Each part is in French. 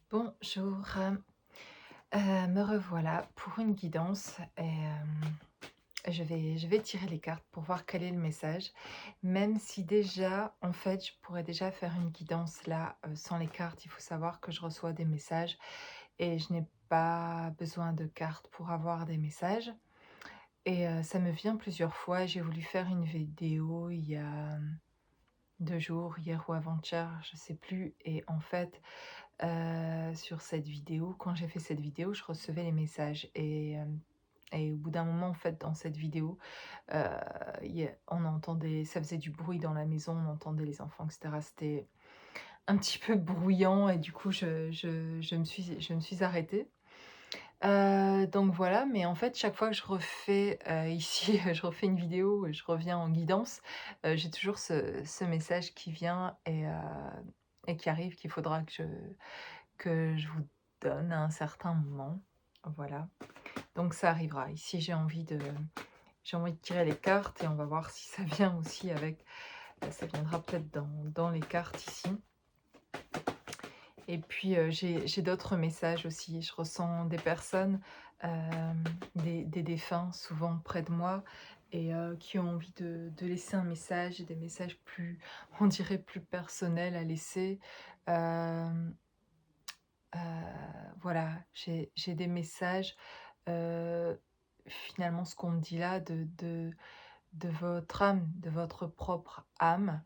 Bonjour, me revoilà pour une guidance et je vais tirer les cartes pour voir quel est le message. Même si déjà, en fait, je pourrais déjà faire une guidance là, sans les cartes. Il faut savoir que je reçois des messages et je n'ai pas besoin de cartes pour avoir des messages et ça me vient plusieurs fois. J'ai voulu faire une vidéo il y a, 2 jours, hier ou avant-hier, je sais plus et en fait, sur cette vidéo, quand j'ai fait cette vidéo, je recevais les messages et au bout d'un moment, en fait, dans cette vidéo, heu, on entendait ça faisait du bruit dans la maison, on entendait les enfants et cetera. C'était un petit peu bruyant et du coup, je me suis arrêtée. Donc voilà, mais en fait, chaque fois que je refais, ici, je refais une vidéo, je reviens en guidance, j'ai toujours ce message qui vient et qui arrive, qu'il faudra que je vous donne à un certain moment. Voilà, donc ça arrivera. Ici, j'ai envie de tirer les cartes et on va voir si ça vient aussi avec ça viendra peut-être dans les cartes ici. Et puis, j'ai d'autres messages aussi. Je ressens des personnes, des défunts souvent près de moi et qui ont envie de laisser un message et des messages plus on dirait plus personnels à laisser. Hem, heu, voilà, j'ai des messages, finalement ce qu'on me dit là de votre âme, de votre propre âme,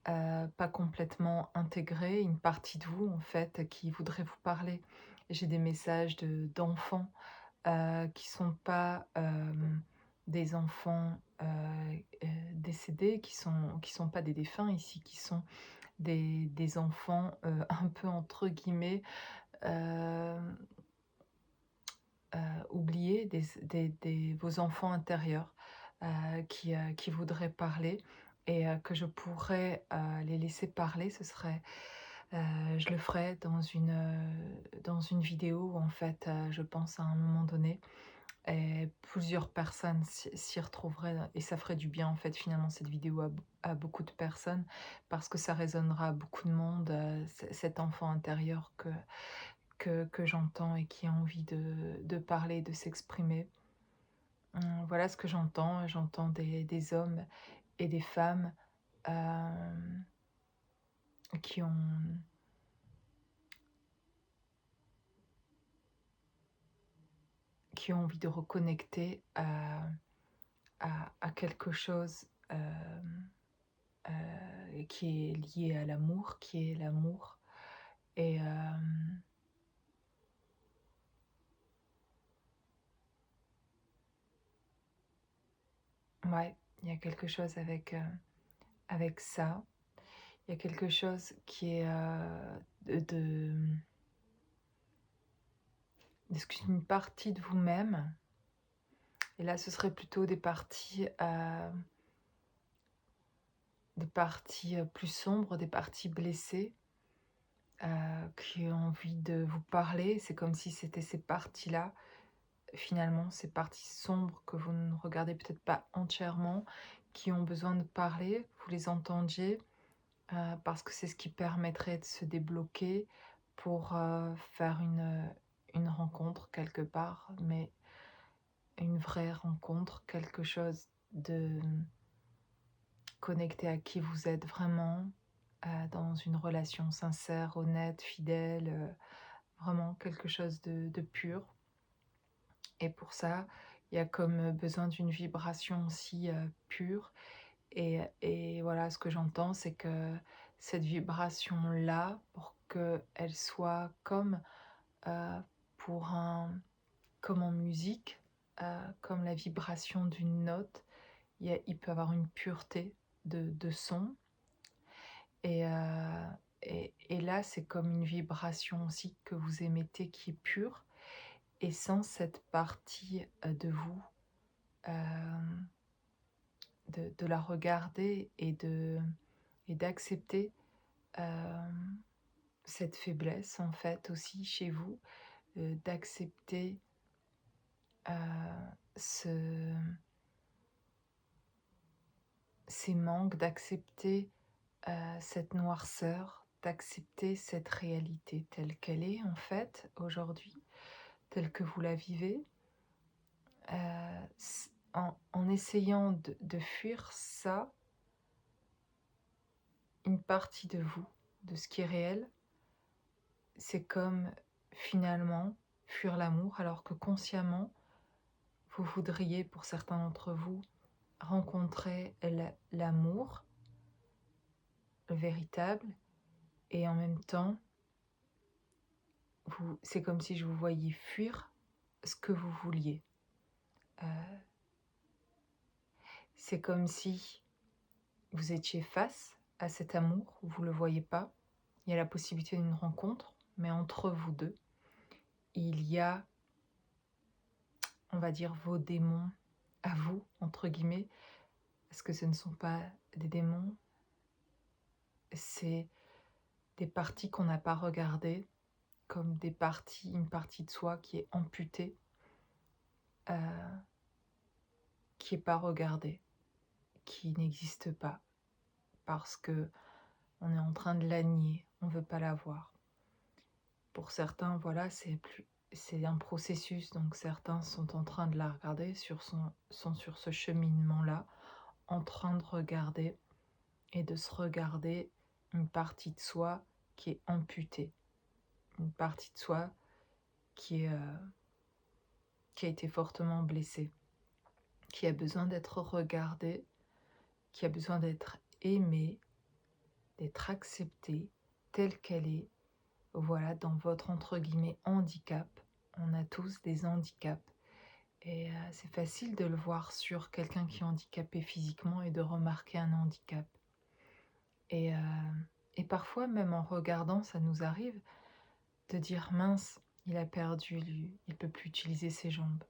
pas complètement intégrée, une partie de vous, en fait, qui voudrait vous parler. J'ai des messages d'enfants, qui sont pas, des enfants, décédés, qui sont pas des défunts ici, qui sont des enfants, un peu entre guillemets, hem, oubliés, des vos enfants intérieurs, qui voudraient parler et que je pourrais, les laisser parler. Je le ferai dans une vidéo en fait, je pense à un moment donné et plusieurs personnes s'y retrouveraient et ça ferait du bien en fait finalement cette vidéo à beaucoup de personnes parce que ça résonnera à beaucoup de monde, cet enfant intérieur que j'entends et qui a envie de parler, de s'exprimer. Voilà ce que j'entends. J'entends des hommes et des femmes, hem, qui ont qui ont envie de reconnecter à quelque chose, qui est lié à l'amour, qui est l'amour et ouais, il y a quelque chose avec ça. Il y a quelque chose qui est, une partie de vous-même et là, ce serait plutôt des parties, plus sombres, des parties blessées, qui ont envie de vous parler. C'est comme si c'était ces parties-là, finalement, ces parties sombres que vous ne regardez peut-être pas entièrement, qui ont besoin de parler. Vous les entendiez, parce que c'est ce qui permettrait de se débloquer pour, faire une rencontre quelque part, mais une vraie rencontre, quelque chose de connecté à qui vous êtes vraiment, dans une relation sincère, honnête, fidèle, vraiment quelque chose de pur et pour ça, il y a comme, besoin d'une vibration aussi, pure et voilà, ce que j'entends, c'est que cette vibration-là, pour qu'elle soit heu, pour un comme en musique, comme la vibration d'une note, il peut avoir une pureté de son et et là, c'est comme une vibration aussi que vous émettez qui est pure et sans cette partie, de vous, hem, de la regarder et d'accepter, hem, cette faiblesse en fait aussi chez vous, d'accepter, ce ces manques, d'accepter, cette noirceur, d'accepter cette réalité telle qu'elle est, en fait, aujourd'hui, telle que vous la vivez, en essayant de fuir ça, une partie de vous, de ce qui est réel, c'est comme finalement fuir l'amour, alors que consciemment, vous voudriez, pour certains d'entre vous, rencontrer l'amour, le véritable, et en même temps, c'est comme si je vous voyais fuir ce que vous vouliez. Heu, c'est comme si vous étiez face à cet amour, vous ne le voyez pas. Il y a la possibilité d'une rencontre, mais entre vous 2, il y a, on va dire, vos démons à vous, entre guillemets, parce que ce ne sont pas des démons, c'est des parties qu'on n'a pas regardées, comme une partie de soi qui est amputée, heu, qui est pas regardée, qui n'existe pas, parce que on est en train de la nier, on veut pas la voir. Pour certains, voilà, c'est un processus, donc certains sont en train de la regarder, sont sur ce cheminement-là, en train de regarder et de se regarder une partie de soi qui est amputée, une partie de soi qui est, qui a été fortement blessée, qui a besoin d'être regardée, qui a besoin d'être aimée, d'être acceptée telle qu'elle est. Voilà, dans votre entre guillemets «handicap», on a tous des handicaps et c'est facile de le voir sur quelqu'un qui est handicapé physiquement et de remarquer un handicap et heu et parfois même en regardant, ça nous arrive de dire: «Mince, il a perdu lui, il peut plus utiliser ses jambes.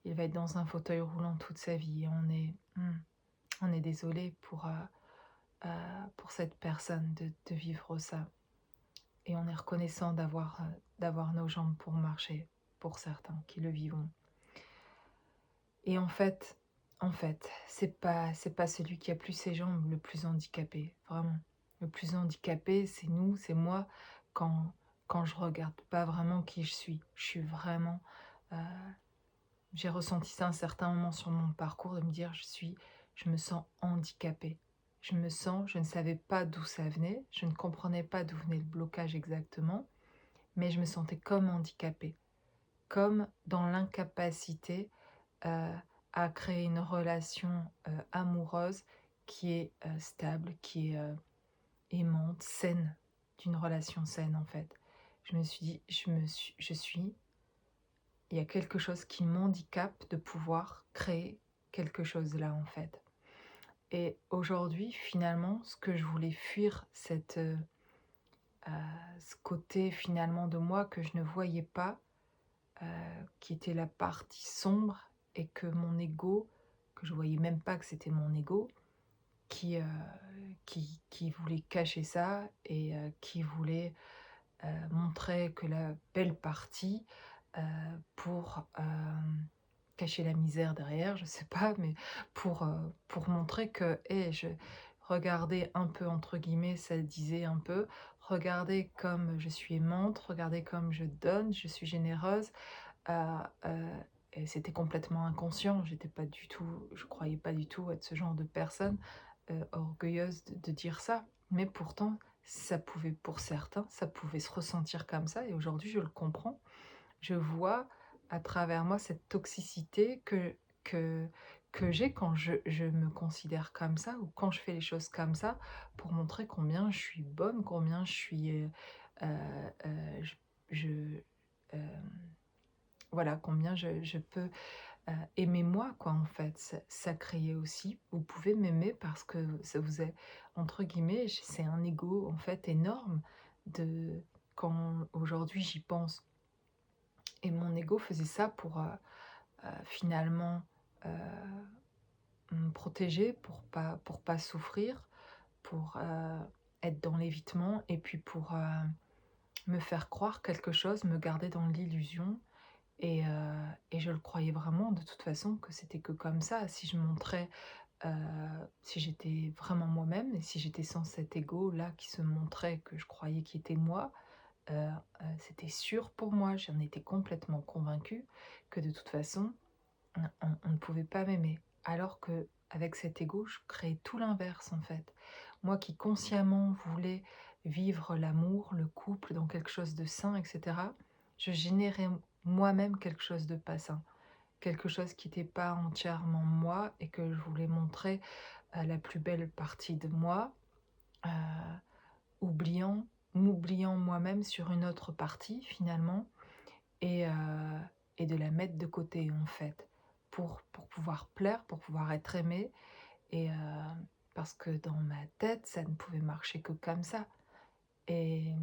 Il va être dans un fauteuil roulant toute sa vie» et on est désolé pour cette personne de vivre ça et on est reconnaissant d'avoir nos jambes pour marcher, pour certains qui le vivront. Et en fait, c'est pas celui qui a plus ses jambes le plus handicapé, vraiment. Le plus handicapé, c'est nous, c'est moi, quand je regarde pas vraiment qui je suis. Je suis vraiment, heu, j'ai ressenti ça à un certain moment sur mon parcours de me dire: «Je me sens handicapée». Je ne savais pas d'où ça venait, je ne comprenais pas d'où venait le blocage exactement, mais je me sentais comme handicapée, comme dans l'incapacité heu, à créer une relation, amoureuse qui est, stable, qui est, aimante, saine, d'une relation saine, en fait. Je me suis dit: je suis il y a quelque chose qui m'handicape de pouvoir créer quelque chose là, en fait». Et aujourd'hui, finalement, ce que je voulais fuir, ce côté finalement de moi que je ne voyais pas, qui était la partie sombre et que mon ego, que je voyais même pas que c'était mon ego, qui, heu, qui voulait cacher ça et qui voulait, montrer que la belle partie, heu, pour, cacher la misère derrière, je sais pas, mais pour montrer que: «Hé, je regardez un peu» entre guillemets, ça disait un peu: «Regardez comme je suis aimante, regardez comme je donne, je suis généreuse». Heu heu et c'était complètement inconscient. Je croyais pas du tout être ce genre de personne, orgueilleuse de dire ça. Mais pourtant, ça pouvait pour certains, ça pouvait se ressentir comme ça et aujourd'hui je le comprends. Je vois à travers moi cette toxicité que j'ai quand je me considère comme ça ou quand je fais les choses comme ça pour montrer combien je suis bonne, combien je suis, je, hem voilà, combien je peux, aimer moi quoi, en fait. Ça crée aussi vous pouvez m'aimer parce que ça vous est entre guillemets, c'est un ego, en fait, énorme de quand aujourd'hui j'y pense et mon ego faisait ça pour, finalement, heu, me protéger, pour pas souffrir, pour, être dans l'évitement et puis pour, me faire croire quelque chose, me garder dans l'illusion. Et je le croyais vraiment de toute façon que c'était que comme ça. Si je montrais, heu, si j'étais vraiment moi-même et si j'étais sans cet ego-là qui se montrait, que je croyais qui était moi, c'était sûr pour moi, j'en étais complètement convaincue que de toute façon, on ne pouvait pas m'aimer. Alors que avec cet ego, je créais tout l'inverse, en fait. Moi qui consciemment voulais vivre l'amour, le couple dans quelque chose de sain et cetera, je générais moi-même quelque chose de pas sain. Quelque chose qui n'était pas entièrement moi et que je voulais montrer, la plus belle partie de moi, heu, oubliant m'oubliant moi-même sur une autre partie finalement et de la mettre de côté, en fait, pour pouvoir plaire, pour pouvoir être aimée et parce que dans ma tête, ça ne pouvait marcher que comme ça et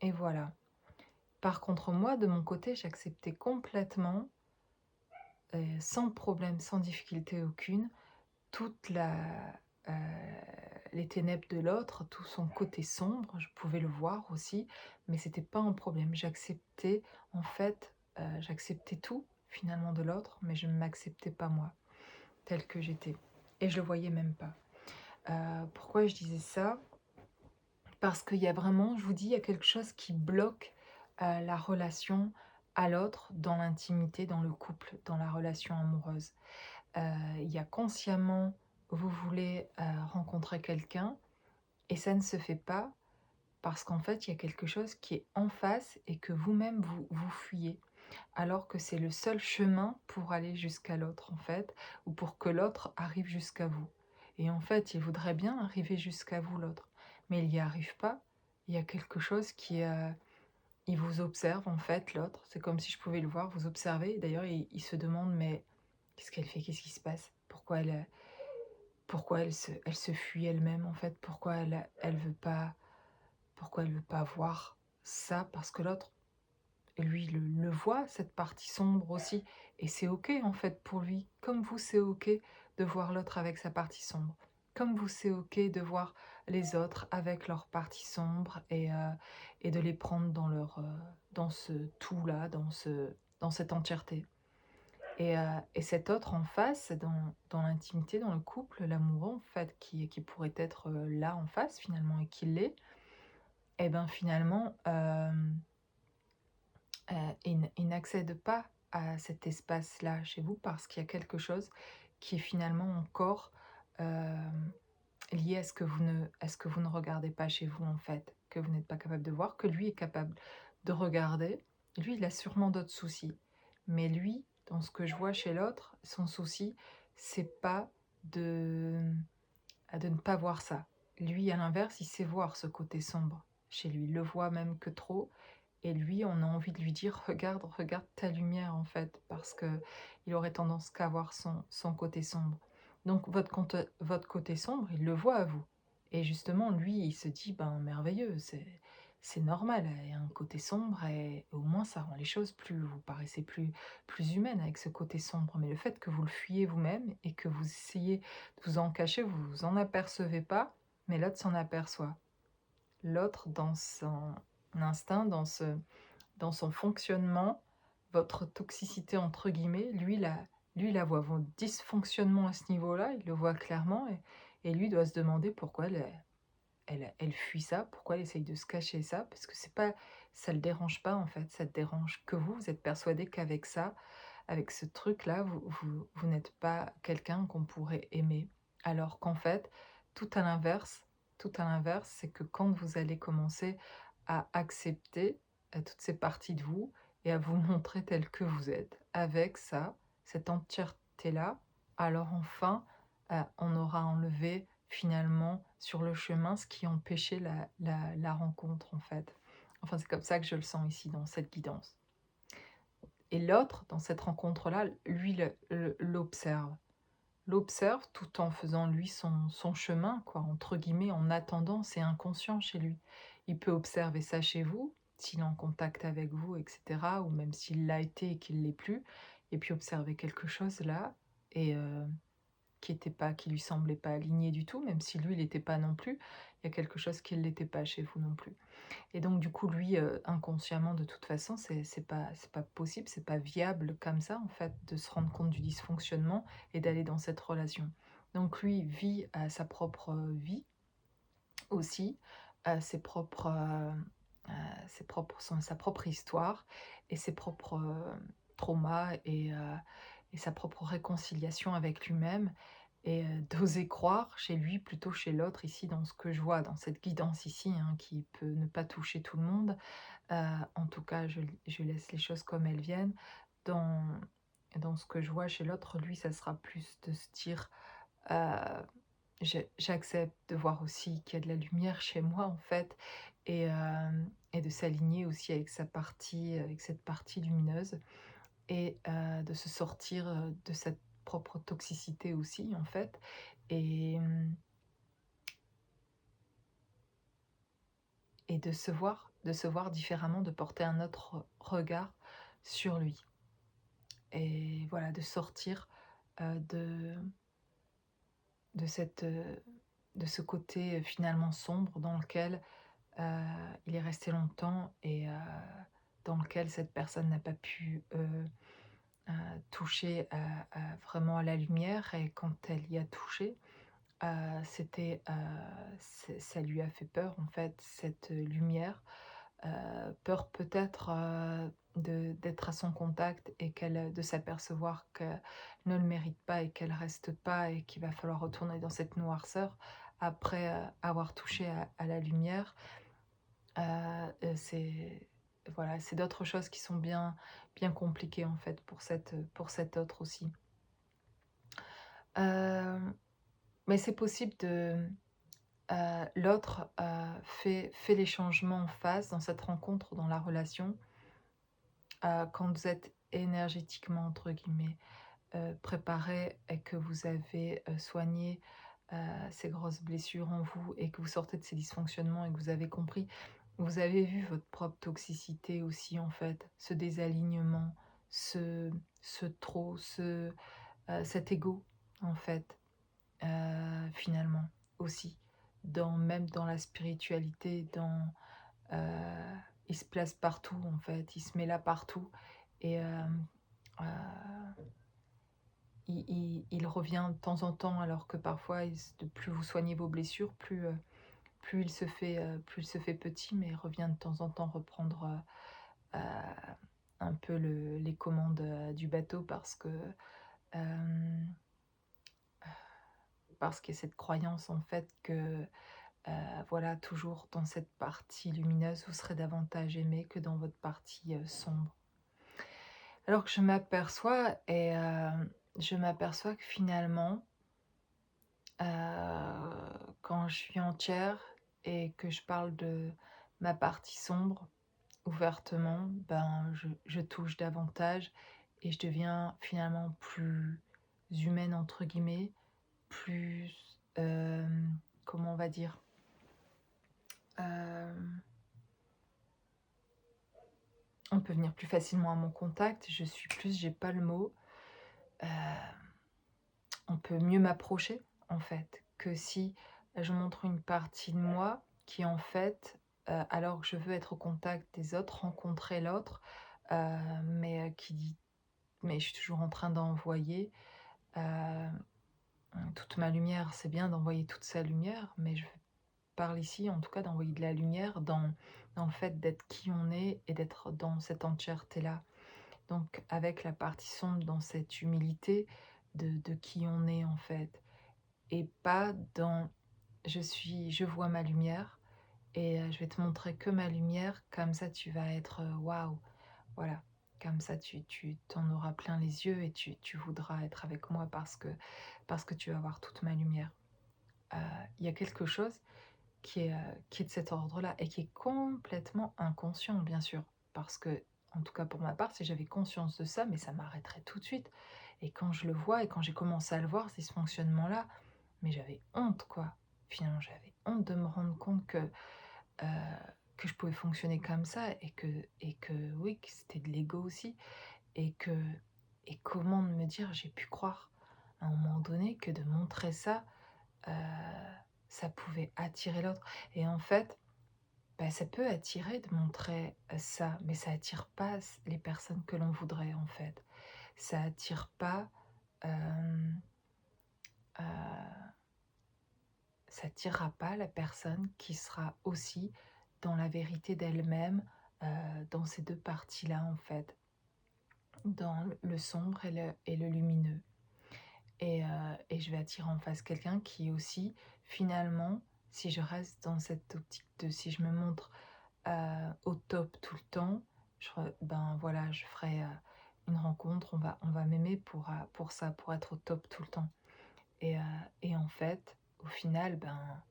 et voilà. Par contre, moi, de mon côté, j'acceptais complètement, sans problème, sans difficulté aucune, toute heu, les ténèbres de l'autre, tout son côté sombre, je pouvais le voir aussi, mais c'était pas un problème. J'acceptais en fait, j'acceptais tout finalement de l'autre, mais je ne m'acceptais pas moi, telle que j'étais et je le voyais même pas. Pourquoi je disais ça? Parce qu'il y a vraiment, je vous dis, il y a quelque chose qui bloque, la relation à l'autre dans l'intimité, dans le couple, dans la relation amoureuse. Heu, il y a consciemment, vous voulez, rencontrer quelqu'un et ça ne se fait pas parce qu'en fait, il y a quelque chose qui est en face et que vous-même vous fuyez. Alors que c'est le seul chemin pour aller jusqu'à l'autre, en fait, ou pour que l'autre arrive jusqu'à vous. Et en fait, il voudrait bien arriver jusqu'à vous, l'autre, mais il n'y arrive pas. Il y a quelque chose qui, il vous observe, en fait, l'autre. C'est comme si je pouvais le voir, vous observer. D'ailleurs, il se demande: «Mais qu'est-ce qu'elle fait? Qu'est-ce qui se passe? Pourquoi elle se fuit elle-même, en fait? Pourquoi elle veut pas voir ça?» parce que l'autre, lui, le voit, cette partie sombre aussi et c'est OK, en fait, pour lui. Comme vous, c'est OK de voir l'autre avec sa partie sombre. Comme vous, c'est OK de voir les autres avec leur partie sombre et de les prendre dans dans ce tout-là, dans cette entièreté et cet autre en face, dans l'intimité, dans le couple, l'amoureux, en fait, qui pourrait être, là, en face, finalement et qui l'est et ben, finalement, il n'accède pas à cet espace-là chez vous parce qu'il y a quelque chose qui est finalement encore, lié à ce que vous ne regardez pas chez vous, en fait, que vous n'êtes pas capable de voir, que lui est capable de regarder. Lui, il a sûrement d'autres soucis, mais lui, dans ce que je vois chez l'autre, son souci, c'est pas de, de ne pas voir ça. Lui, à l'inverse, il sait voir ce côté sombre chez lui. Il le voit même que trop et lui, on a envie de lui dire: «Regarde, regarde ta lumière, en fait», parce que il aurait tendance qu'à voir son côté sombre. Donc votre côté sombre, il le voit à vous et justement, lui, il se dit: «Ben, merveilleux, c'est normal, il y a un côté sombre et au moins ça rend les choses plus vous paraissez plus humaine avec ce côté sombre». Mais le fait que vous le fuyez vous-même et que vous essayez de vous en cacher, vous vous en apercevez pas, mais l'autre s'en aperçoit. L'autre dans son instinct, dans son fonctionnement, votre «toxicité» entre guillemets, lui la voit. Votre dysfonctionnement à ce niveau-là, il le voit clairement et lui doit se demander pourquoi elle fuit ça, pourquoi elle essaye de se cacher ça, parce que c'est pas ça le dérange pas en fait, ça te dérange que vous. Vous êtes persuadé qu'avec ça, avec ce truc-là, vous n'êtes pas quelqu'un qu'on pourrait aimer. Alors qu'en fait, tout à l'inverse tout à l'inverse, c'est que quand vous allez commencer à accepter, toutes ces parties de vous et à vous montrer tel que vous êtes, avec ça, cette entièreté-là, alors enfin, on aura enlevé finalement sur le chemin ce qui empêchait la rencontre en fait. Enfin, c'est comme ça que je le sens ici dans cette guidance. Et l'autre, dans cette rencontre-là, lui l'observe. L'observe tout en faisant lui son chemin quoi, entre guillemets, en attendant, c'est inconscient chez lui. Il peut observer ça chez vous, s'il est en contact avec vous et cetera, ou même s'il l'a été et qu'il ne l'est plus, et puis observer quelque chose là et qui lui semblait pas aligné du tout, même si lui, il était pas non plus. Il y a quelque chose qui ne l'était pas chez vous non plus. Et donc du coup, lui, inconsciemment, de toute façon, c'est pas possible, c'est pas viable comme ça, en fait, de se rendre compte du dysfonctionnement et d'aller dans cette relation. Donc lui vit, sa propre, vie aussi, ses propres, sa propre histoire et ses propres, traumas et sa propre réconciliation avec lui-même et d'oser croire chez lui plutôt chez l'autre ici dans ce que je vois, dans cette guidance ici, hein, qui peut ne pas toucher tout le monde. En tout cas, je laisse les choses comme elles viennent. Dans dans ce que je vois chez l'autre, lui, ça sera plus de se dire, j'accepte de voir aussi qu'il y a de la lumière chez moi, en fait et de s'aligner aussi avec cette partie lumineuse et de se sortir, de cette propre toxicité aussi, en fait et et de se voir différemment, de porter un autre regard sur lui et voilà, de sortir, de cette, de ce côté, finalement sombre dans lequel il est resté longtemps et dans lequel cette personne n'a pas pu, toucher vraiment à la lumière et quand elle y a touché, c'était, ça lui a fait peur en fait, cette lumière. Peur peut-être, d'être à son contact et de s'apercevoir qu'elle ne le mérite pas et qu'elle reste pas et qu'il va falloir retourner dans cette noirceur après, avoir touché à la lumière. C'est voilà, c'est d'autres choses qui sont bien compliquées en fait pour cet autre aussi. Hem, mais c'est possible l'autre, fait les changements en phase dans cette rencontre, dans la relation, quand vous êtes énergétiquement entre guillemets, préparés et que vous avez, soigné, ces grosses blessures en vous et que vous sortez de ces dysfonctionnements et que vous avez compris. Vous avez vu votre propre toxicité aussi en fait, ce désalignement, ce ce trop, cet ego en fait, finalement aussi. Même dans la spiritualité, il se place partout en fait, il se met là partout et heu il revient de temps en temps alors que parfois plus vous soignez vos blessures, plus il se fait petit, mais il revient de temps en temps reprendre, un peu les commandes, du bateau hem, parce qu'il y a cette croyance en fait que, voilà, toujours dans cette partie lumineuse, vous serez davantage aimé que dans votre partie, sombre. Alors que je m'aperçois que finalement, quand je suis entière et que je parle de ma partie sombre ouvertement, ben, je touche davantage et je deviens finalement «plus humaine» entre guillemets, plus, comment on va dire? Hem, on peut venir plus facilement à mon contact, j'ai pas le mot, heu, on peut mieux m'approcher en fait, que si je montre une partie de moi qui en fait, alors que je veux être au contact des autres, rencontrer l'autre, mais qui dit mais je suis toujours en train d'envoyer, heu, toute ma lumière. C'est bien d'envoyer toute sa lumière, mais je parle ici en tout cas d'envoyer de la lumière dans le fait d'être qui on est et d'être dans cette entièreté-là. Donc avec la partie sombre, dans cette humilité de qui on est en fait et pas dans je vois ma lumière et je vais te montrer que ma lumière, comme ça tu vas être, waouh, voilà. Comme ça tu t'en auras plein les yeux et tu voudras être avec moi parce que tu vas voir toute ma lumière. Heu, il y a quelque chose qui est de cet ordre-là et qui est complètement inconscient, bien sûr. Parce que, en tout cas pour ma part, si j'avais conscience de ça, mais ça m'arrêterait tout de suite et quand je le vois et quand j'ai commencé à le voir, ces dysfonctionnements-là, mais j'avais honte, quoi. Finalement, j'avais honte de me rendre compte heu, que je pouvais fonctionner comme ça et que oui, que c'était de l'ego aussi et comment me dire: «J'ai pu croire». à un moment donné que de montrer ça, heu, ça pouvait attirer l'autre et en fait, bah, ça peut attirer de montrer, ça, mais ça attire pas les personnes que l'on voudrait, en fait. Ça attire pas, hem, heu, ça attirera pas la personne qui sera aussi dans la vérité d'elle-même, dans ces 2 parties-là, en fait, dans le sombre et le lumineux. Et je vais attirer en face quelqu'un qui aussi, finalement, si je reste dans cette optique de si je me montre, au top tout le temps, ben, voilà, je ferai, une rencontre, on va m'aimer pour ça, pour être au top tout le temps et heu et en fait, au final, ben,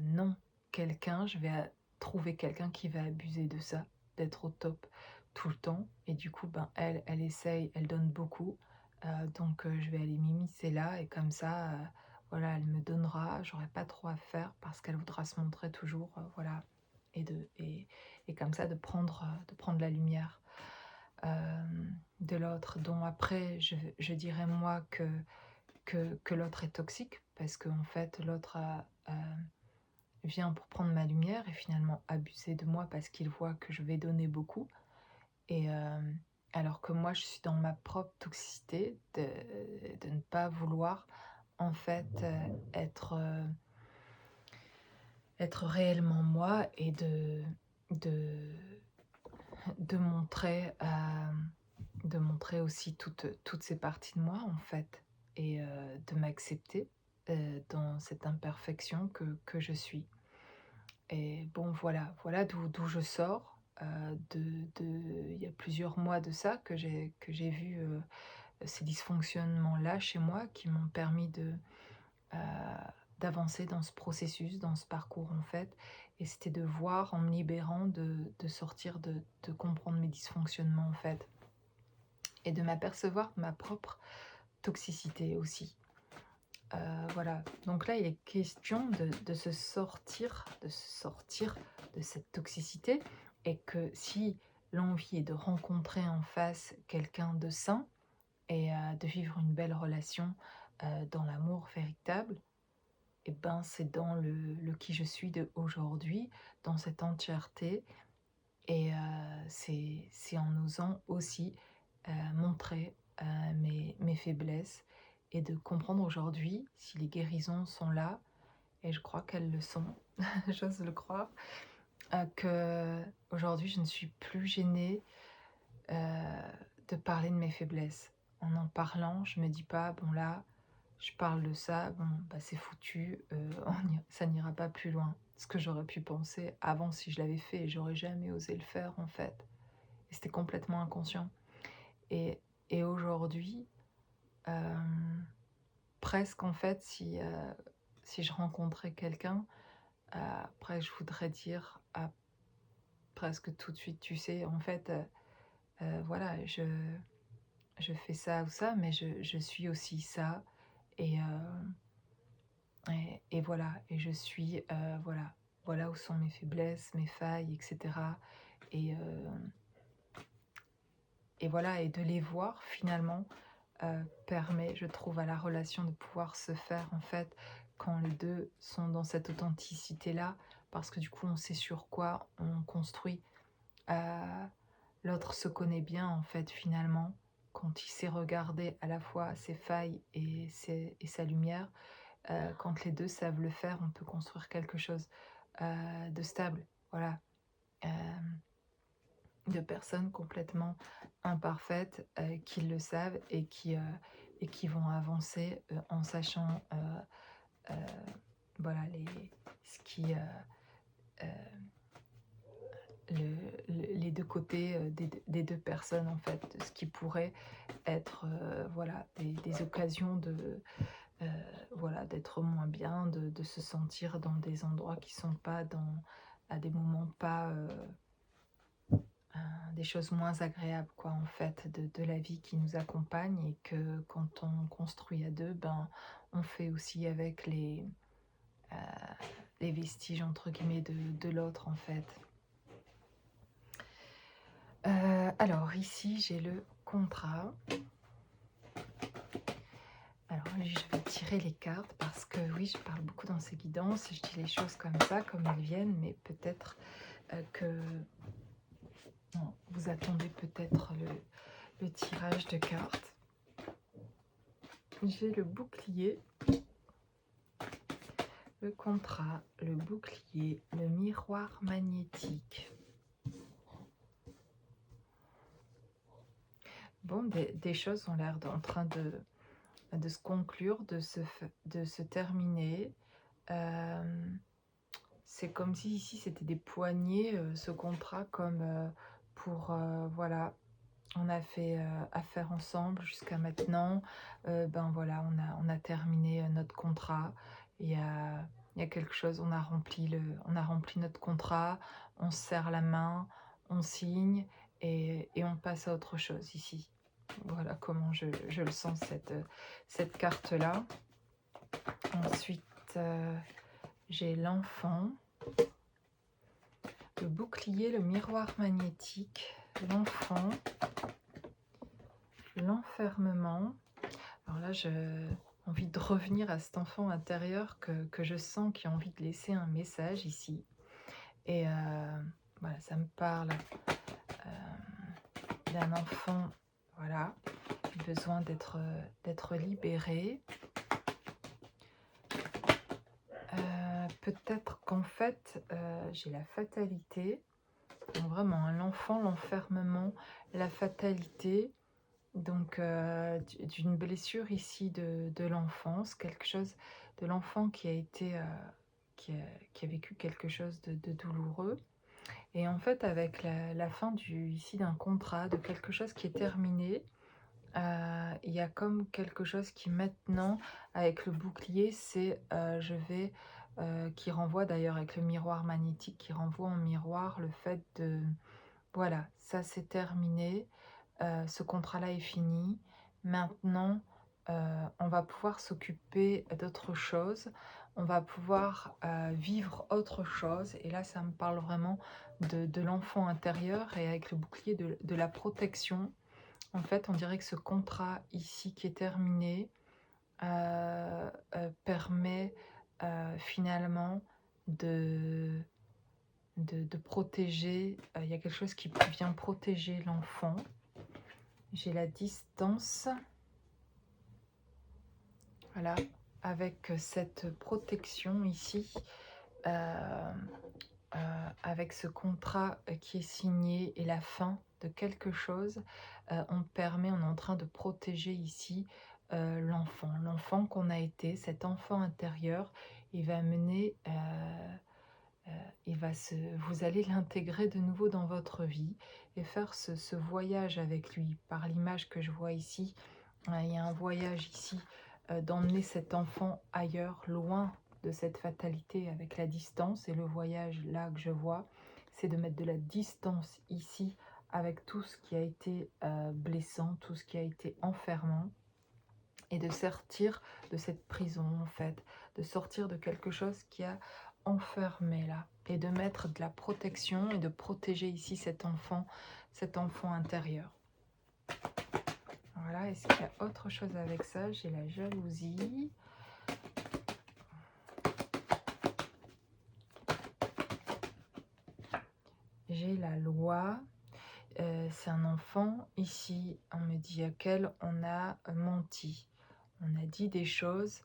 non. Je vais, trouver quelqu'un qui va abuser de ça, d'être au top tout le temps et du coup, ben, elle essaye, elle donne beaucoup, donc je vais aller m'immiscer là et comme ça, voilà, elle me donnera, j'aurai pas trop à faire parce qu'elle voudra se montrer toujours, voilà et comme ça de prendre la lumière, de l'autre dont après je dirais moi que l'autre est toxique parce qu'en fait l'autre vient pour prendre ma lumière et finalement abuser de moi parce qu'il voit que je vais donner beaucoup et alors que moi je suis dans ma propre toxicité de ne pas vouloir en fait, être réellement moi et de de montrer, de montrer aussi toutes ces parties de moi en fait et de m'accepter, dans cette imperfection que je suis. Et bon voilà d'où je sors, il y a plusieurs mois de ça que j'ai vu, ces dysfonctionnements-là chez moi qui m'ont permis heu, d'avancer dans ce processus, dans ce parcours en fait et c'était de voir en me libérant de sortir de comprendre mes dysfonctionnements en fait et de m'apercevoir de ma propre toxicité aussi. Voilà, donc là, il est question de se sortir de cette toxicité et que si l'envie est de rencontrer en face quelqu'un de sain et de vivre une belle relation, dans l'amour véritable et ben, c'est dans le qui je suis de aujourd'hui, dans cette entièreté et c'est en osant aussi, montrer, mes faiblesses et de comprendre aujourd'hui si les guérisons sont là et je crois qu'elles le sont, j'ose le croire, qu'aujourd'hui je ne suis plus gênée, de parler de mes faiblesses. En parlant, je me dis pas: «Bon là, je parle de ça, bon, bah, c'est foutu, ça n'ira pas plus loin». Ce que j'aurais pu penser avant si je l'avais fait et j'aurais jamais osé le faire en fait. Et c'était complètement inconscient et aujourd'hui, presque en fait si je rencontrais quelqu'un, après je voudrais dire presque tout de suite: «Tu sais en fait, voilà je fais ça ou ça, mais je suis aussi ça et et voilà et je suis, voilà où sont mes faiblesses, mes failles et cetera» et et voilà et de les voir finalement, permet, je trouve, à la relation de pouvoir se faire, en fait, quand les 2 sont dans cette authenticité-là. Parce que du coup, on sait sur quoi on construit. Heu, L'autre se connaît bien, en fait, finalement, quand il sait regarder à la fois ses failles et sa lumière. Quand les 2 savent le faire, on peut construire quelque chose, de stable. Voilà. Hem De personnes complètement imparfaites, qui le savent et qui vont avancer, en sachant, heu, voilà ce qui, heu, les 2 côtés, des 2 personnes en fait, de ce qui pourrait être, voilà des occasions heu, voilà d'être moins bien, de se sentir dans des endroits qui sont pas à des moments pas, des choses moins agréables quoi, en fait, de la vie qui nous accompagne et que quand on construit à 2 ben, on fait aussi avec heu, les «vestiges» entre guillemets de l'autre, en fait. Alors ici, j'ai le contrat Oui, je vais tirer les cartes parce que oui, je parle beaucoup dans ces guidances, je dis les choses comme ça, comme elles viennent, mais peut-être que non, vous attendez peut-être le tirage de cartes. J'ai le bouclier, le contrat, le bouclier, le miroir magnétique. Bon, des choses ont l'air en train de se conclure, de se terminer. Euh, c'est comme si ici c'était des poignées, ce contrat, comme pour, voilà, on a fait affaire ensemble jusqu'à maintenant. Ben voilà, on a terminé notre contrat. Il y a quelque chose, on a rempli notre contrat, on se serre la main, on signe et on passe à autre chose ici. Voilà comment je le sens, cette carte-là. Ensuite, j'ai l'enfant, le bouclier, le miroir magnétique, l'enfant, l'enfermement. Alors là, j'ai envie de revenir à cet enfant intérieur que je sens, qui a envie de laisser un message ici. Et voilà, ça me parle d'un enfant, voilà, besoin d'être libéré. Peut-être qu'en fait, j'ai la fatalité, donc vraiment hein, l'enfant, l'enfermement, la fatalité, donc d'une blessure ici de l'enfance, quelque chose de l'enfant qui a été, qui a vécu quelque chose de douloureux. Et en fait, avec la fin ici d'un contrat, de quelque chose qui est terminé, il y a comme quelque chose qui maintenant, avec le bouclier, c'est je vais, qui renvoie d'ailleurs avec le miroir magnétique, qui renvoie en miroir le fait de, voilà, ça c'est terminé, ce contrat-là est fini. Maintenant, on va pouvoir s'occuper d'autre chose, on va pouvoir vivre autre chose. Et là, ça me parle vraiment de l'enfant intérieur, et avec le bouclier de la protection. En fait, on dirait que ce contrat ici qui est terminé permet finalement de, de protéger. Il y a quelque chose qui vient protéger l'enfant. J'ai la distance. Voilà, avec cette protection ici, avec ce contrat qui est signé et la fin de quelque chose, on est en train de protéger ici l'enfant qu'on a été, cet enfant intérieur. Il va mener, vous allez l'intégrer de nouveau dans votre vie et faire ce voyage avec lui. Par l'image que je vois ici, il y a un voyage ici, d'emmener cet enfant ailleurs, loin de cette fatalité, avec la distance. Et le voyage là que je vois, c'est de mettre de la distance ici avec tout ce qui a été blessant, tout ce qui a été enfermant, et de sortir de cette prison en fait, de sortir de quelque chose qui a enfermé là, et de mettre de la protection et de protéger ici cet enfant intérieur. Voilà, est-ce qu'il y a autre chose avec ça? J'ai la jalousie. J'ai la loi. C'est un enfant ici, on me dit, auquel on a menti. On a dit des choses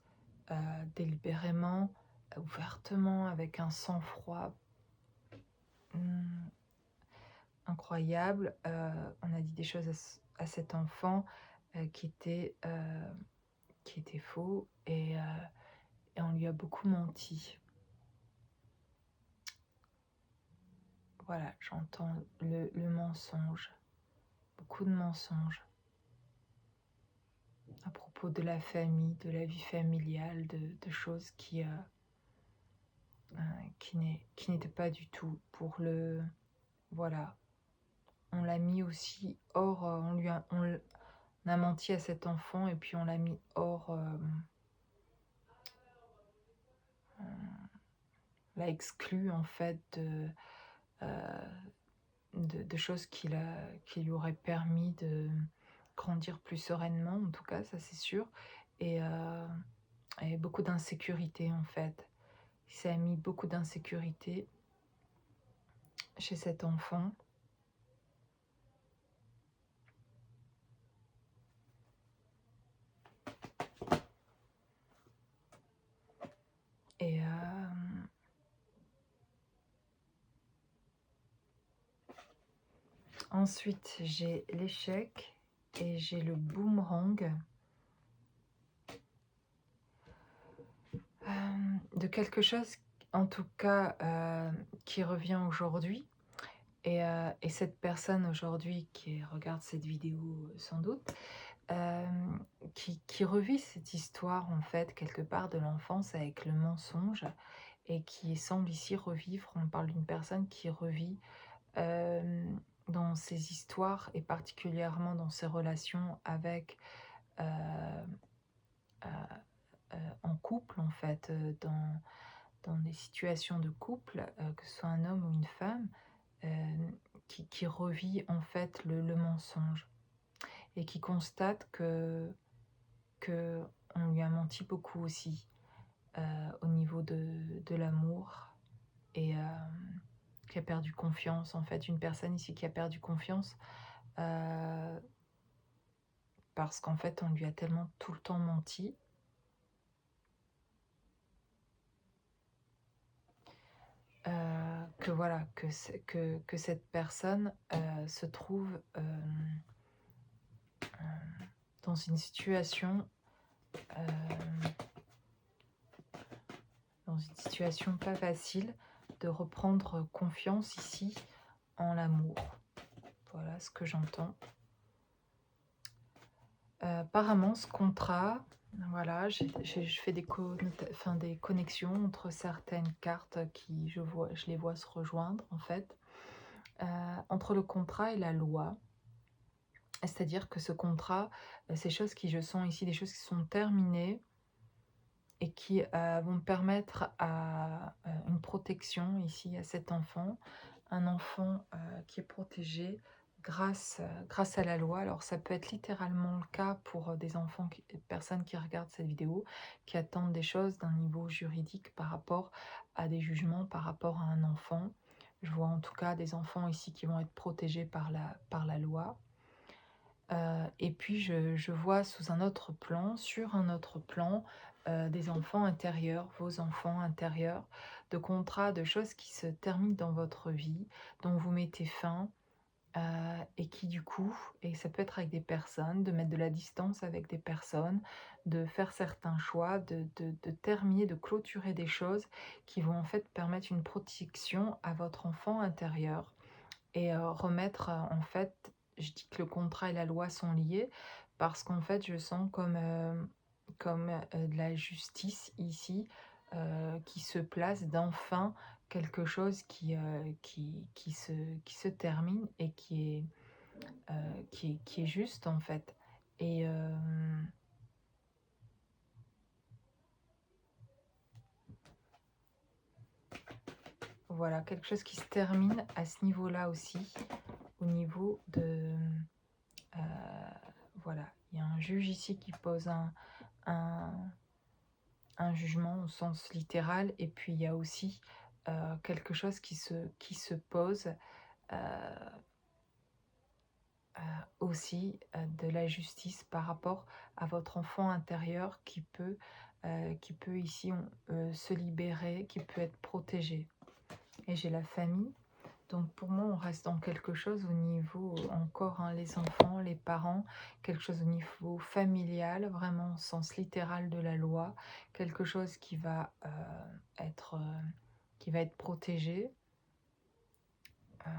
délibérément, ouvertement, avec un sang-froid incroyable. On a dit des choses à cet enfant qui étaient faux, et on lui a beaucoup menti. Voilà, j'entends le mensonge, beaucoup de mensonges à propos de la famille, de la vie familiale, de choses qui n'étaient pas du tout pour le... Voilà, on l'a mis aussi hors, on a menti à cet enfant, et puis on l'a mis hors, l'a exclu en fait de choses qui lui auraient permis de grandir plus sereinement, en tout cas, ça c'est sûr. et, et beaucoup d'insécurité en fait. Ça a mis beaucoup d'insécurité chez cet enfant. Et ensuite, j'ai l'échec et j'ai le boomerang. De quelque chose, en tout cas, qui revient aujourd'hui. Et cette personne aujourd'hui qui regarde cette vidéo, sans doute, qui revit cette histoire, en fait, quelque part de l'enfance avec le mensonge et qui semble ici revivre. On parle d'une personne qui revit, dans ses histoires et particulièrement dans ses relations avec, heu heu en couple, en fait, dans des situations de couple, que ce soit un homme ou une femme, qui revit, en fait, le mensonge et qui constate que on lui a menti beaucoup aussi, au niveau de l'amour et qui a perdu confiance, en fait. Une personne ici qui a perdu confiance, heu, parce qu'en fait, on lui a tellement tout le temps menti, que voilà, que cette personne, se trouve, dans une situation, hem, dans une situation pas facile de reprendre confiance ici en l'amour. Voilà ce que j'entends. Apparemment ce contrat, voilà, je fais des connexions entre certaines cartes qui je les vois se rejoindre en fait, entre le contrat et la loi. C'est-à-dire que ce contrat, ces choses qui je sens ici, des choses qui sont terminées et qui, vont permettre à, une protection ici à cet enfant. Un enfant, qui est protégé grâce à la loi. Alors ça peut être littéralement le cas pour, des enfants des personnes qui regardent cette vidéo, qui attendent des choses d'un niveau juridique par rapport à des jugements, par rapport à un enfant. Je vois en tout cas des enfants ici qui vont être protégés par la loi. Et puis je vois sous un autre plan, sur un autre plan, des enfants intérieurs, vos enfants intérieurs, de contrats, de choses qui se terminent dans votre vie, dont vous mettez fin, et qui du coup et ça peut être avec des personnes, de mettre de la distance avec des personnes, de faire certains choix, de terminer, de clôturer des choses qui vont en fait permettre une protection à votre enfant intérieur. Et remettre, en fait, je dis que le contrat et la loi sont liés parce qu'en fait, je sens comme de la justice ici, qui se place, d'enfin quelque chose qui se termine et qui est juste, en fait. Et voilà, quelque chose qui se termine à ce niveau-là aussi, au niveau de, heu, voilà, il y a un juge ici qui pose un un jugement au sens littéral et puis il y a aussi, quelque chose qui se pose, heu aussi, de la justice par rapport à votre enfant intérieur qui peut ici se libérer, qui peut être protégé. Et j'ai la famille, donc pour moi on reste dans quelque chose au niveau encore, hein, les enfants, les parents, quelque chose au niveau familial, vraiment au sens littéral de la loi, quelque chose être, qui va être protégé. Heu,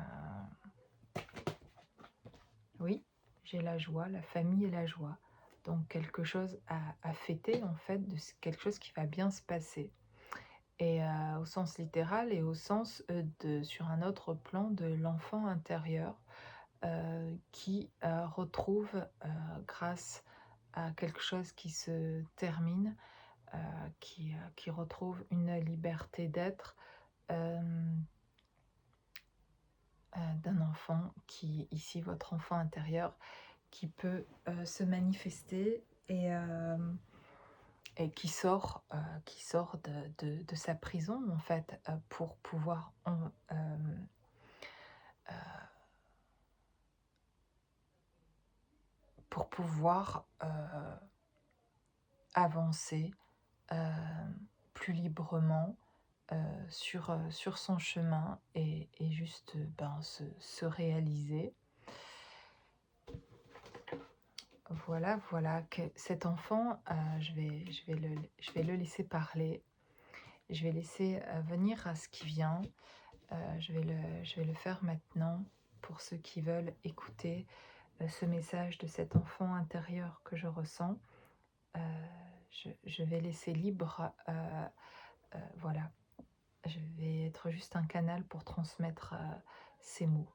oui, j'ai la joie, la famille et la joie. Donc quelque chose à fêter en fait, quelque chose qui va bien se passer. Et au sens littéral et au sens, sur un autre plan de l'enfant intérieur, qui, retrouve, grâce à quelque chose qui se termine, heu, qui retrouve une liberté d'être, hem, d'un enfant qui ici votre enfant intérieur qui peut, se manifester et et qui sort de sa prison en fait, pour pouvoir pour pouvoir, avancer, plus librement, sur son chemin et juste, ben, se réaliser. Voilà, voilà que cet enfant, je vais le laisser parler. Je vais laisser, venir à ce qui vient. Je vais le faire maintenant pour ceux qui veulent écouter, ce message de cet enfant intérieur que je ressens. Heu, je vais laisser libre, voilà. Je vais être juste un canal pour transmettre, ces mots.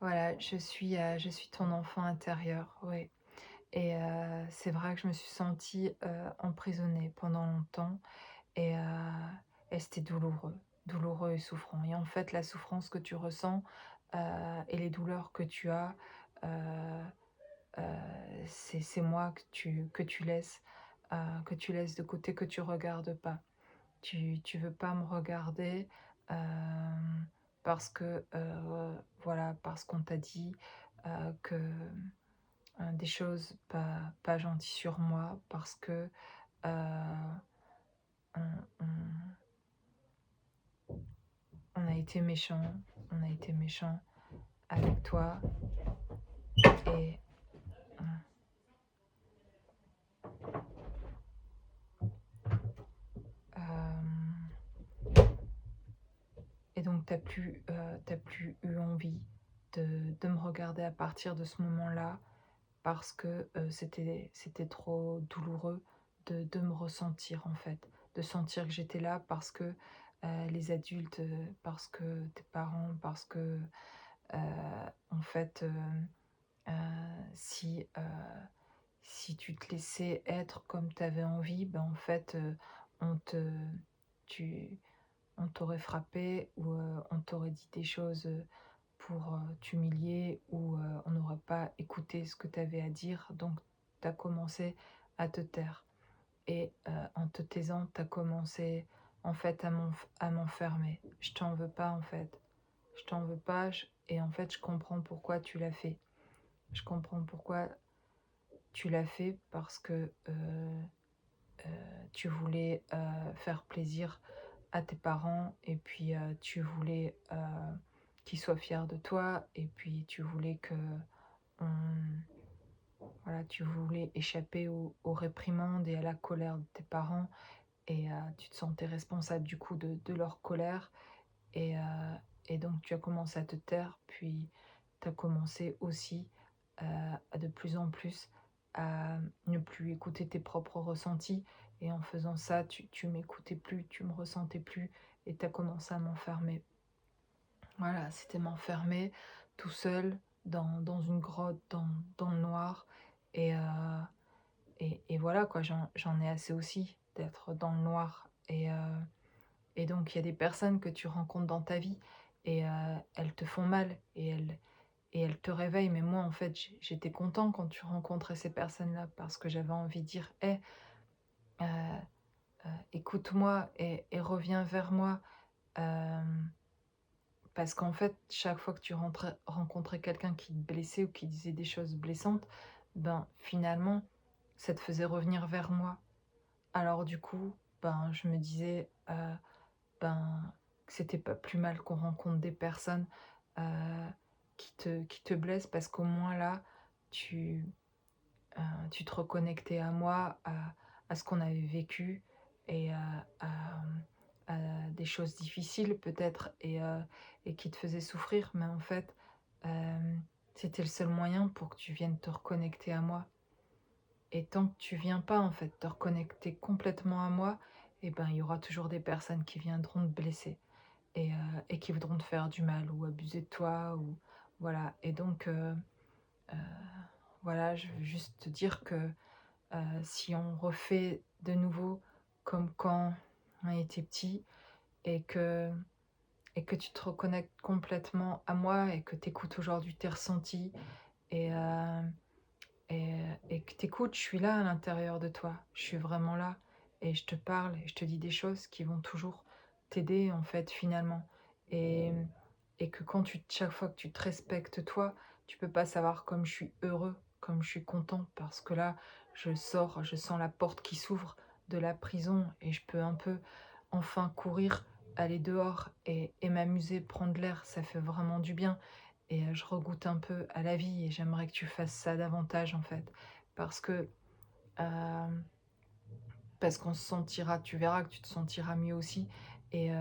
Voilà, je suis ton enfant intérieur, oui. Et c'est vrai que je me suis sentie, emprisonnée pendant longtemps et c'était douloureux, douloureux et souffrant et en fait, la souffrance que tu ressens, et les douleurs que tu as, heu c'est moi que tu laisses de côté, que tu regardes pas. Tu veux pas me regarder, parce que, voilà, parce qu'on t'a dit, que, des choses pas gentilles sur moi, parce que, on on a été méchant, on a été méchant avec toi et hem et donc tu plus eu envie de me regarder à partir de ce moment-là parce que, c'était trop douloureux de me ressentir, en fait. De sentir que j'étais là parce que, les adultes, parce que tes parents, parce que, heu, en fait, si, si tu te laissais être comme tu avais envie, ben, en fait, on te tu on t'aurait frappé ou, on t'aurait dit des choses, pour, t'humilier ou, on n'aurait pas écouté ce que tu avais à dire, donc tu as commencé à te taire et en te taisant, tu as commencé, en fait, à m'enfermer. Je t'en veux pas, en fait. Je t'en veux pas, j et en fait, je comprends pourquoi tu l'as fait. Je comprends pourquoi tu l'as fait parce que, tu voulais, faire plaisir à tes parents et puis, tu voulais, qu'ils soient fiers de toi et puis tu voulais que on voilà, tu voulais échapper aux réprimandes et à la colère de tes parents et tu te sentais responsable du coup de leur colère et donc tu as commencé à te taire, puis tu as commencé aussi, à de plus en plus à ne plus écouter tes propres ressentis et en faisant ça, tu m'écoutais plus, tu me ressentais plus et tu as commencé à m'enfermer. Voilà, c'était m'enfermer tout seul dans une grotte, dans le noir et voilà quoi, j'en ai assez aussi d'être dans le noir et donc il y a des personnes que tu rencontres dans ta vie et elles te font mal et elles te réveillent. Mais moi, en fait, j'étais content quand tu rencontrais ces personnes-là parce que j'avais envie de dire: «Hey, heu écoute-moi et reviens vers moi». Hem, Parce qu'en fait, chaque fois que tu rencontrais quelqu'un qui te blessait ou qui disait des choses blessantes, ben, finalement, ça te faisait revenir vers moi. Alors du coup, ben, je me disais, ben, que c'était pas plus mal qu'on rencontre des personnes, heu, qui te blessent parce qu'au moins là, tu, tu te reconnectais à moi, à ce qu'on avait vécu et à des choses difficiles peut-être et qui te faisaient souffrir. Mais en fait, c'était le seul moyen pour que tu viennes te reconnecter à moi. Et tant que tu viens pas, en fait, te reconnecter complètement à moi, et ben, il y aura toujours des personnes qui viendront te blesser et qui voudront te faire du mal ou abuser de toi ou voilà. Et donc, heu, voilà, je veux juste te dire que, si on refait de nouveau comme quand on était petit et que tu te reconnectes complètement à moi et que tu écoutes aujourd'hui tes ressentis et et que tu je suis là à l'intérieur de toi. Je suis vraiment là et je te parle et je te dis des choses qui vont toujours t'aider, en fait, finalement. Et et que chaque fois que tu te respectes toi, tu peux pas savoir comme je suis heureux, comme je suis content parce que là, je sors, je sens la porte qui s'ouvre de la prison et je peux un peu enfin courir, aller dehors et m'amuser, prendre l'air. Ça fait vraiment du bien et je regoute un peu à la vie et j'aimerais que tu fasses ça davantage, en fait. Parce que, hem, parce qu'on se sentira tu verras que tu te sentiras mieux aussi et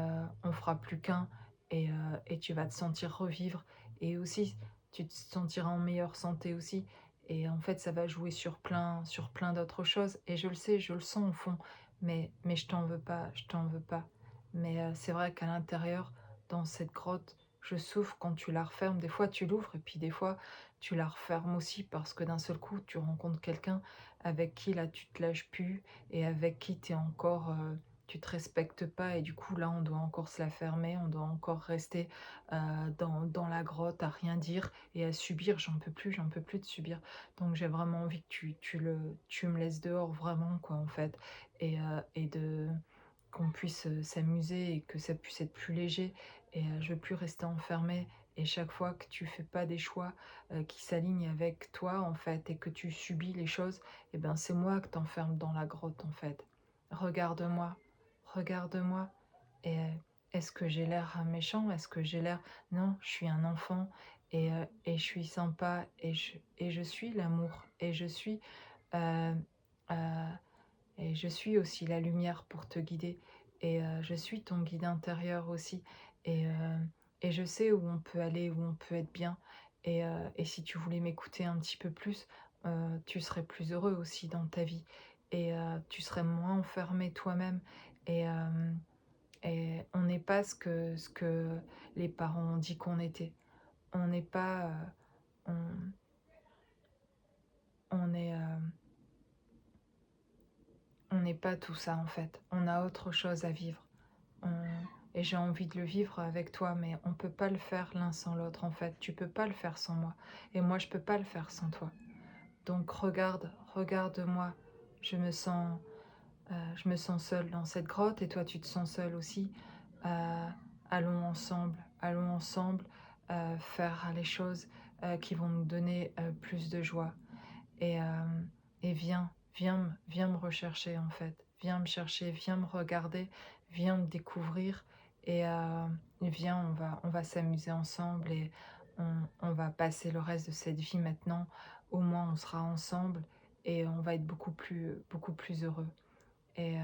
on fera plus qu'un et tu vas te sentir revivre et aussi tu te sentiras en meilleure santé aussi et en fait, ça va jouer sur plein d'autres choses et je le sais, je le sens au fond, mais je t'en veux pas, je t'en veux pas. Mais c'est vrai qu'à l'intérieur, dans cette grotte, je souffre quand tu la refermes. Des fois, tu l'ouvres et puis des fois, tu la refermes aussi parce que d'un seul coup, tu rencontres quelqu'un avec qui là, tu te lâches plus et avec qui tu es encore, tu te respectes pas et du coup là, on doit encore se la fermer, on doit encore rester, dans la grotte à rien dire et à subir. J'en peux plus de subir. Donc j'ai vraiment envie que tu me laisses dehors vraiment quoi, en fait et de qu'on puisse, s'amuser et que ça puisse être plus léger et je veux plus rester enfermée et chaque fois que tu fais pas des choix, qui s'alignent avec toi, en fait et que tu subis les choses et ben, c'est moi que t'enferme dans la grotte, en fait. Regarde-moi, regarde-moi et est-ce que j'ai l'air méchant? Est-ce que j'ai l'air non, je suis un enfant et je suis sympa et je suis l'amour et je suis, heu heu et je suis aussi la lumière pour te guider et je suis ton guide intérieur aussi et et je sais où on peut aller, où on peut être bien et si tu voulais m'écouter un petit peu plus, tu serais plus heureux aussi dans ta vie et tu serais moins enfermé toi-même et et on n'est pas ce que les parents ont dit qu'on était. On n'est pas, on on est, on n'est pas tout ça en fait. On a autre chose à vivre. On et j'ai envie de le vivre avec toi, mais on peut pas le faire l'un sans l'autre, en fait. Tu peux pas le faire sans moi et moi, je peux pas le faire sans toi. Donc regarde, regarde-moi. Je me sens, je me sens seule dans cette grotte et toi, tu te sens seule aussi. Allons ensemble, faire les choses, qui vont nous donner, plus de joie et viens me rechercher, en fait. Viens me chercher, viens me regarder, viens me découvrir et viens, on va s'amuser ensemble et on va passer le reste de cette vie maintenant. Au moins, on sera ensemble et on va être beaucoup plus heureux et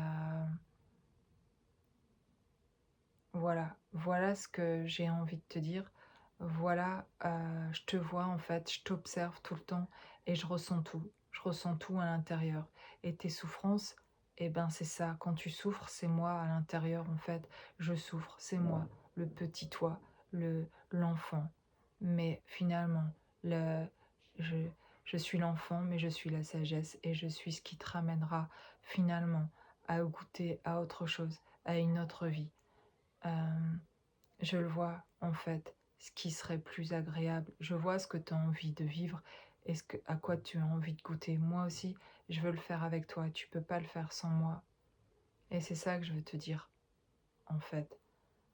voilà, voilà ce que j'ai envie de te dire. Voilà, je te vois en fait, je t'observe tout le temps et je ressens tout. Je ressens tout à l'intérieur. Et tes souffrances, eh ben c'est ça. Quand tu souffres, c'est moi à l'intérieur en fait. Je souffre, c'est moi, le petit toi, l'enfant. Mais finalement, le, je, je suis l'enfant, mais je suis la sagesse et je suis ce qui te ramènera finalement à goûter à autre chose, à une autre vie. Hem, je le vois, en fait, ce qui serait plus agréable. Je vois ce que tu as envie de vivre et ce que à quoi tu as envie de goûter. Moi aussi, je veux le faire avec toi. Tu peux pas le faire sans moi et c'est ça que je veux te dire, en fait.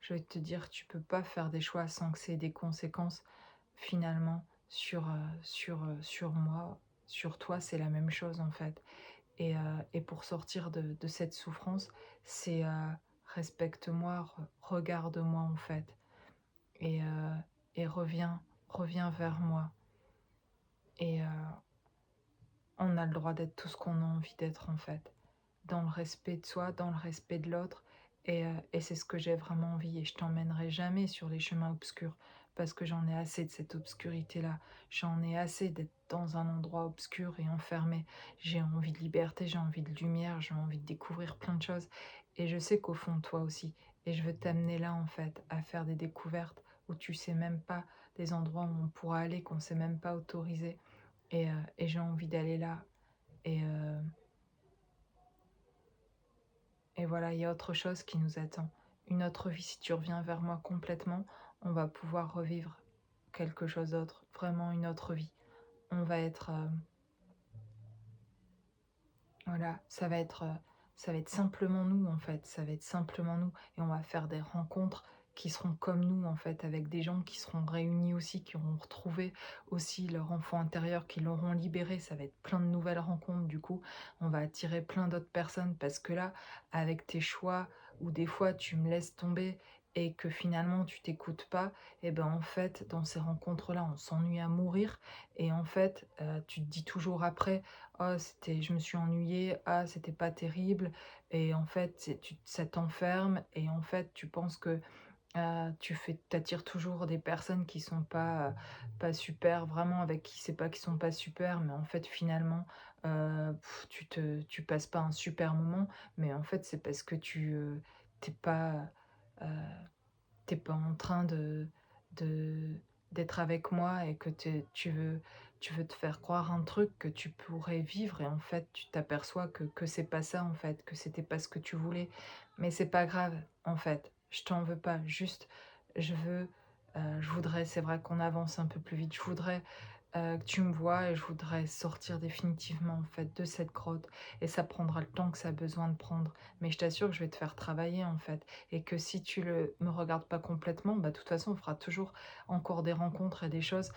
Je veux te dire, tu peux pas faire des choix sans que c'est des conséquences, finalement, sur moi. Sur toi, c'est la même chose, en fait et pour sortir de cette souffrance, c'est, respecte-moi, regarde-moi, en fait et reviens vers moi et on a le droit d'être tout ce qu'on a envie d'être, en fait, dans le respect de soi, dans le respect de l'autre et c'est ce que j'ai vraiment envie et je t'emmènerai jamais sur les chemins obscurs parce que j'en ai assez de cette obscurité-là. J'en ai assez d'être dans un endroit obscur et enfermé. J'ai envie de liberté, j'ai envie de lumière, j'ai envie de découvrir plein de choses et je sais qu'au fond, toi aussi et je veux t'amener là, en fait, à faire des découvertes où tu sais même pas, des endroits où on pourra aller qu'on s'est même pas autorisé et j'ai envie d'aller là et et voilà, il y a autre chose qui nous attend. Une autre vie, si tu reviens vers moi complètement, on va pouvoir revivre quelque chose d'autre, vraiment une autre vie. On va être, Voilà, ça va être simplement nous, en fait, ça va être simplement nous et on va faire des rencontres qui seront comme nous, en fait, avec des gens qui seront réunis aussi, qui auront retrouvé aussi leur enfant intérieur, qui l'auront libéré. Ça va être plein de nouvelles rencontres, du coup, on va attirer plein d'autres personnes parce que là, avec tes choix où des fois tu me laisses tomber et que finalement tu t'écoutes pas, et ben, en fait, dans ces rencontres-là, on s'ennuie à mourir et en fait, tu te dis toujours après: «Oh c'était je me suis ennuyée, ah c'était pas terrible» et en fait, c'est tu ça t'enferme et en fait, tu penses que, tu attires toujours des personnes qui sont pas super, vraiment avec qui c'est pas qu'ils sont pas super, mais en fait finalement, tu passes pas un super moment, mais en fait, c'est parce que tu pas, heu t'es pas en train de d'être avec moi et que tu veux te faire croire un truc que tu pourrais vivre et en fait, tu t'aperçois que c'est pas ça, en fait, que c'était pas ce que tu voulais. Mais c'est pas grave, en fait, je t'en veux pas, juste je veux, je voudrais c'est vrai qu'on avance un peu plus vite. Je voudrais, que tu me vois et je voudrais sortir définitivement, en fait, de cette grotte et ça prendra le temps que ça a besoin de prendre. Mais je t'assure que je vais te faire travailler, en fait et que si tu le me regardes pas complètement, bah, de toute façon, on fera toujours encore des rencontres et des choses,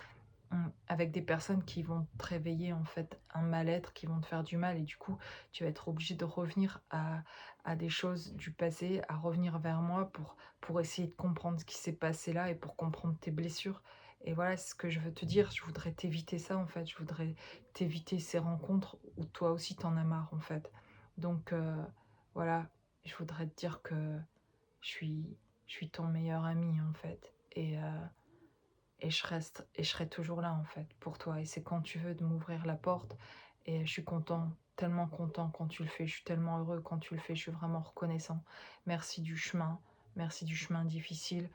avec des personnes qui vont te réveiller, en fait, un mal-être, qui vont te faire du mal et du coup, tu vas être obligé de revenir à des choses du passé, à revenir vers moi pour essayer de comprendre ce qui s'est passé là et pour comprendre tes blessures et voilà, c'est ce que je veux te dire. Je voudrais t'éviter ça, en fait. Je voudrais t'éviter ces rencontres où toi aussi tu en as marre, en fait. Donc voilà, je voudrais te dire que je suis je suis ton meilleur ami, en fait et je serai toujours là, en fait, pour toi et c'est quand tu veux de m'ouvrir la porte et je suis content, tellement content quand tu le fais. Je suis tellement heureux quand tu le fais, je suis vraiment reconnaissant. Merci du chemin, merci du chemin difficile.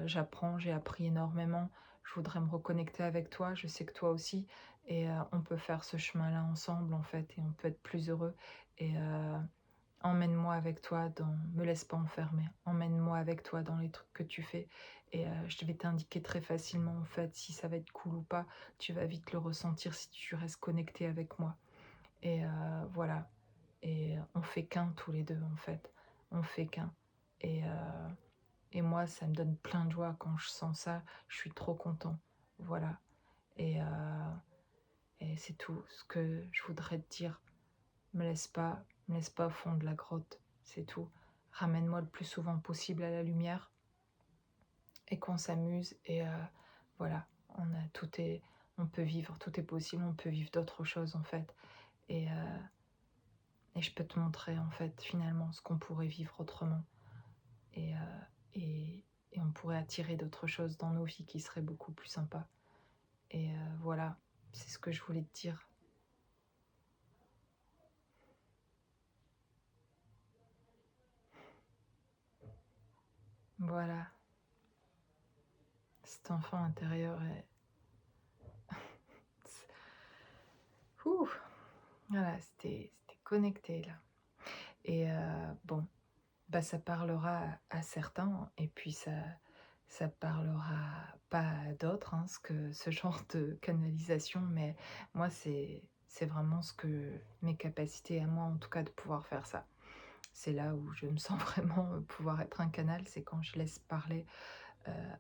J'apprends, j'ai appris énormément. Je voudrais me reconnecter avec toi, je sais que toi aussi et on peut faire ce chemin-là ensemble, en fait et on peut être plus heureux et emmène-moi avec toi dans me laisse pas enfermer. Emmène-moi avec toi dans les trucs que tu fais et je vais t'indiquer très facilement, en fait, si ça va être cool ou pas. Tu vas vite le ressentir si tu restes connecté avec moi et voilà et on fait qu'un tous les 2 en fait. On fait qu'un et et moi, ça me donne plein de joie quand je sens ça. Je suis trop content. Voilà et c'est tout ce que je voudrais te dire. Me laisse pas au fond de la grotte, c'est tout. Ramène-moi le plus souvent possible à la lumière et qu'on s'amuse et voilà, tout est on peut vivre, tout est possible, on peut vivre d'autres choses en fait et heu et je peux te montrer en fait finalement ce qu'on pourrait vivre autrement et heu et et on pourrait attirer d'autres choses dans nos vies qui seraient beaucoup plus sympas et voilà, c'est ce que je voulais te dire. Voilà, cet enfant intérieur est ouh! Voilà, c'était connecté là et bon, bah, ça parlera à certains et puis ça parlera pas à d'autres, hein, ce genre de canalisation, mais moi, c'est vraiment ce que mes capacités à moi, en tout cas, de pouvoir faire ça. C'est là où je me sens vraiment, pouvoir être un canal, c'est quand je laisse parler,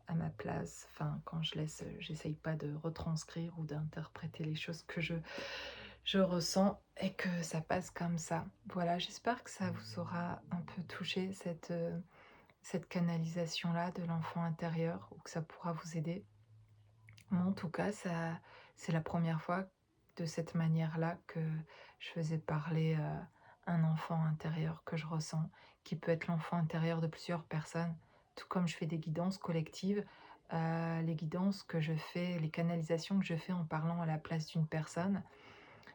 à ma place, enfin, quand je laisse, j'essaye pas de retranscrire ou d'interpréter les choses que je ressens et que ça passe comme ça. Voilà, j'espère que ça vous aura un peu touché cette canalisation-là de l'enfant intérieur ou que ça pourra vous aider. Moi, en tout cas, ça c'est la première fois de cette manière-là que je faisais parler, un enfant intérieur que je ressens, qui peut être l'enfant intérieur de plusieurs personnes. Tout comme je fais des guidances collectives, les guidances que je fais, les canalisations que je fais en parlant à la place d'une personne,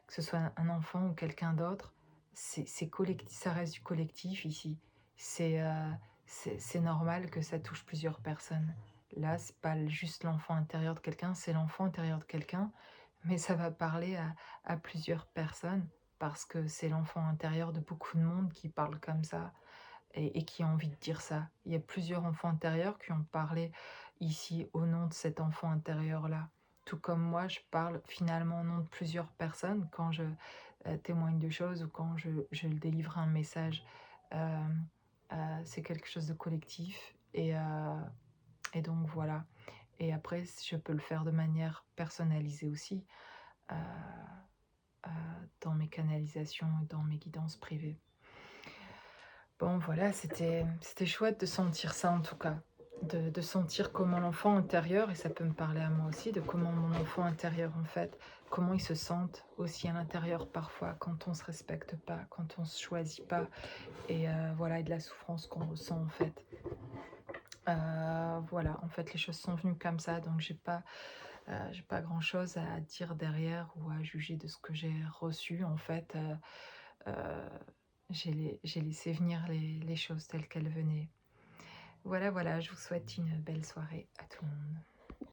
que ce soit un enfant ou quelqu'un d'autre, c'est collect ça reste du collectif ici. C'est, c'est normal que ça touche plusieurs personnes. Là, c'est pas juste l'enfant intérieur de quelqu'un, c'est l'enfant intérieur de quelqu'un, mais ça va parler à plusieurs personnes parce que c'est l'enfant intérieur de beaucoup de monde qui parle comme ça et qui a envie de dire ça. Il y a plusieurs enfants intérieurs qui ont parlé ici au nom de cet enfant intérieur-là tout comme moi, je parle finalement au nom de plusieurs personnes quand je, témoigne de choses ou quand je délivre un message. Hem, c'est quelque chose de collectif et donc voilà. Et après, je peux le faire de manière personnalisée aussi, heu heu, dans mes canalisations, dans mes guidances privées. Bon voilà, c'était chouette de sentir ça en tout cas, de sentir comment l'enfant intérieur et ça peut me parler à moi aussi, de comment mon enfant intérieur en fait, comment ils se sentent aussi à l'intérieur parfois quand on se respecte pas, quand on se choisit pas et voilà et de la souffrance qu'on ressent en fait. Voilà, en fait les choses sont venues comme ça donc j'ai pas grand chose à dire derrière ou à juger de ce que j'ai reçu en fait, heu, j'ai laissé venir les choses telles qu'elles venaient. Voilà, voilà, je vous souhaite une belle soirée à tout le monde.